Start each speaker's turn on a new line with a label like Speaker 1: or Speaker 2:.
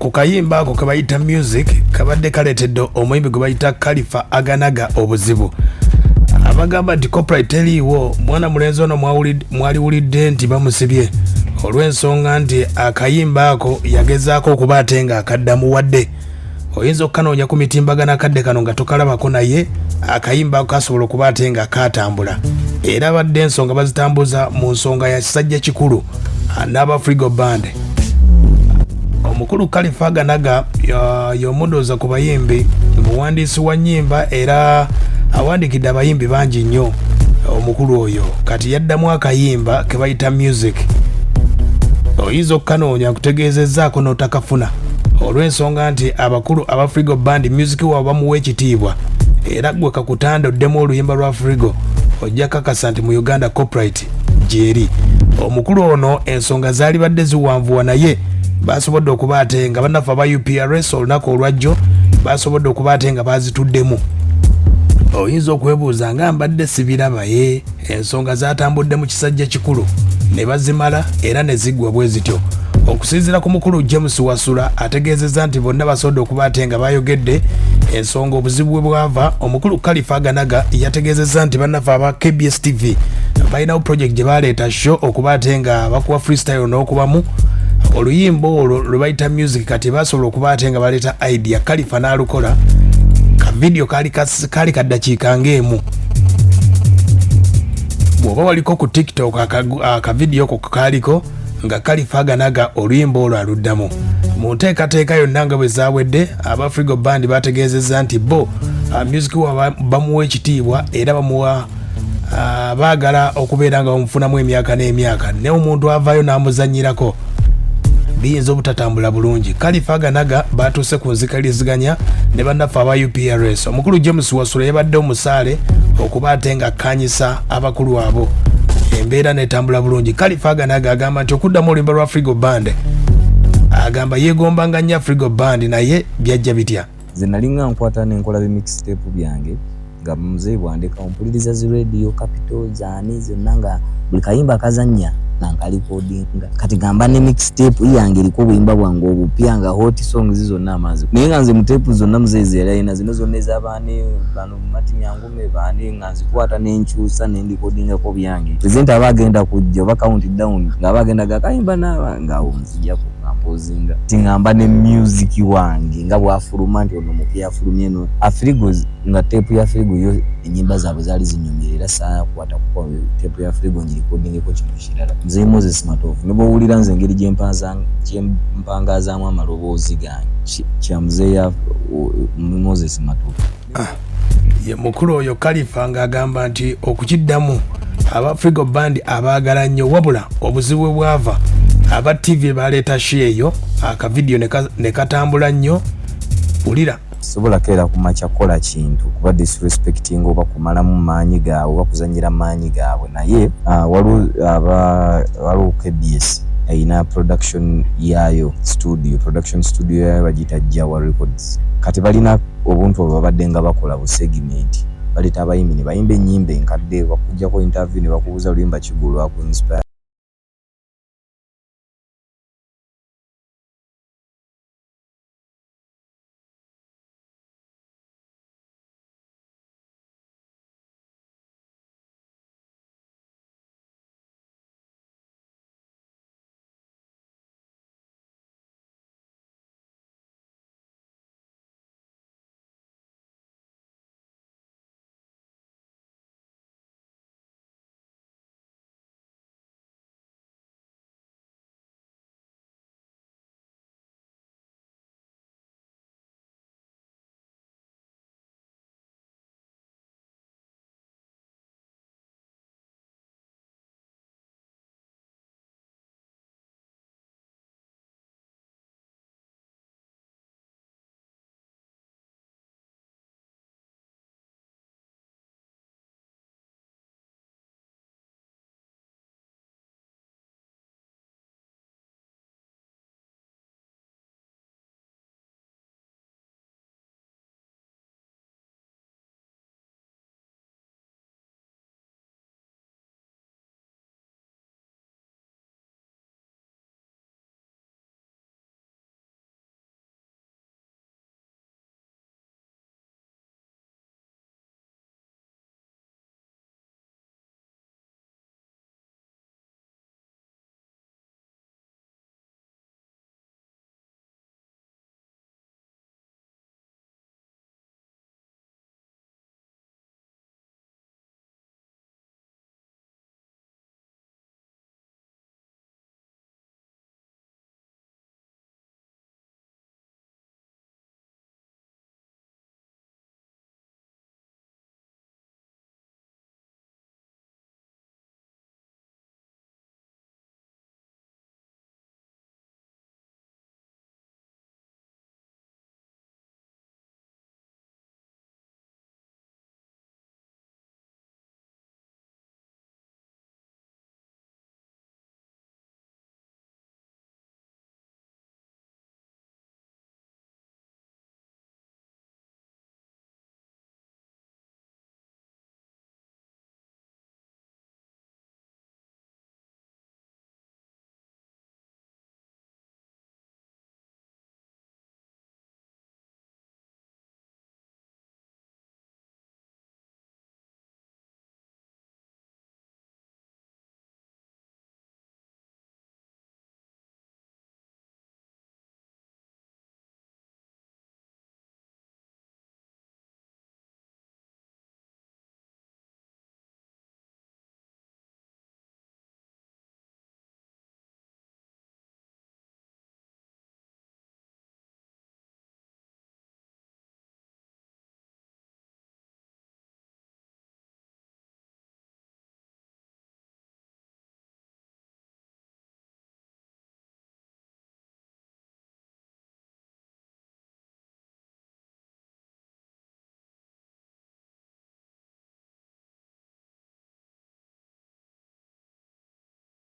Speaker 1: ku kayimba ako kabayita music kabadde kaleetedde omuyimbi gwe bayita Kalifah Aganaga obuzibu. Abagamba nti copyright teriiwo, mwana mulenzi ono mwaliwulidde nti bamusibye olw'ensonga nti akayimba ako yagezaako okuba ate nga akaddamu wadde. Oyinza okukanoonya ku mitimbagana kadde kano nga tokalabako, naye akayimba ako kasobola okuba ate nga katambula. Era badde ensonga bazitambuza mu nsonga ya kisajja kikulu n'AFRIGO BAND. Omukulu Kalifah Aganaga y'omudooza ku bayimbi, muwandiisi wa nnyimba era awandiikidde abayimbi bangi nnyo. Omukulu oyo kati yaddamu akayimba ke bayita music. Oyinza okukanoonya kutegeezezzaako n'otakafuna olw'ensonga nti abakulu AFRIGO BAND music waabwe bamuwa ekitiibwa, era gwe kakutanda oddemu oluyimba lwa AFRIGO ojja kakasa nti mu Uganda copyright gyeri. Omukulu ono ensonga zaali badde ziwanvuwa, naye basobodde okuba ate nga bannaffe aba UPRS olunaku olwajjo basobodde okuba ate nga bazituddemu. Oyinza okwebuuza nga mbadde sibirabaye, ensonga zatambudde mu kisajja kikulu ne bazimala era ne ziggwa bwe zityo. Okusinziira ku mukulu James Wasula ategeezezza nti bonna basobodde okuba ate nga bayogedde ensonga obuzibu bwe bwava. Omukulu Kalifah Aganaga yategeezezza nti bannaffe aba KBS TV balinawo project gye baleeta show okuba ate nga bakuwa freestyle n'okubamu oluyimba olwo lwe bayita music. Kati basobola okuba ate nga baleeta idea, Kalifah n'alukola ka video kali kaddakiika ng'emu. Bw'oba waliko ku TikTok aka video ko kaliko nga Kalifah Aganaga oluyimba olwo aluddamu. Mu nteekateeka yonna nga bwe zaawedde, AFRIGO BAND bategeezezza nti bo music wa bamuwa ekitiibwa era bamuwa baagala okubeera nga bamufunamu emyaka n'emyaka, ne omuntu avaayo n'amuzannyirako biyinza obutatambula bulungi. Kalifah Aganaga batuuse ku nzikaliziganya ne bannaffe aba UPRS. Omukulu James Wasula yabadde omusaale okuba ate nga akkanyisa abakulu abo embeera netambula bulungi. Kalifah Aganaga agamba nti okuddamu oluyimba lwa AFRIGO BAND agamba yeegombanga nnyo AFRIGO BAND naye byajja bitya.
Speaker 2: Nze nali nga nkwata n'enkola mixtape byange nga muzeeyi bwandeka ompuliriza zi radio Capital zaani zonna nga buli kayimba kazannya nankalikodinga. Kati gamba ne mixtape yange eriko obuyimba bwange obupya nga hot songs zonna amazi, naye nga nze muteepu zonna muzeezi era yina zino zonna ez'abaani bano Mati Nyangume baani nga nzikwata n'enkyusa n'endikodingako byange. Present abagenda kujja oba countdown nga bagenda gakayimba naaba nga onzijako kampozinga tingamba ne music wange nga bwafuluma nti ono mupya afulumye no AFRIGO nga tape ya AFRIGO yo enyimba zaabwe zaali zinyumirira saa kwata kwa tape ya AFRIGO ngirikodingeko kino kirala. Nze Moses Matovu ne bw'owulira nze engeri gye mpangazaamu amaloboozi gange kya muzeeyi Moses Matovu.
Speaker 1: Ye mukulu oyo Kalifah ng'agamba nti okukiddamu AFRIGO BAND abaagala nnyo, wabula obuzibu bwava aba TV baleeta sheeyo akavidiyo ne katambula nnyo. Wulira
Speaker 2: sobola keera kumacha kola kintu kuba disrespecting oba kumalamu maanyi gaabwe oba kuzannyira maanyi gaabwe, naye waliwo KBS erina production studio yayo bagiyita Jawa Records. Kati balina obuntu obwo babadde nga bakola bu segment, baleeta abayimbi ne bayimba ennyimba enkadde, bakujjako interview ne bakubuuza oluyimba kigulu lwaku inspire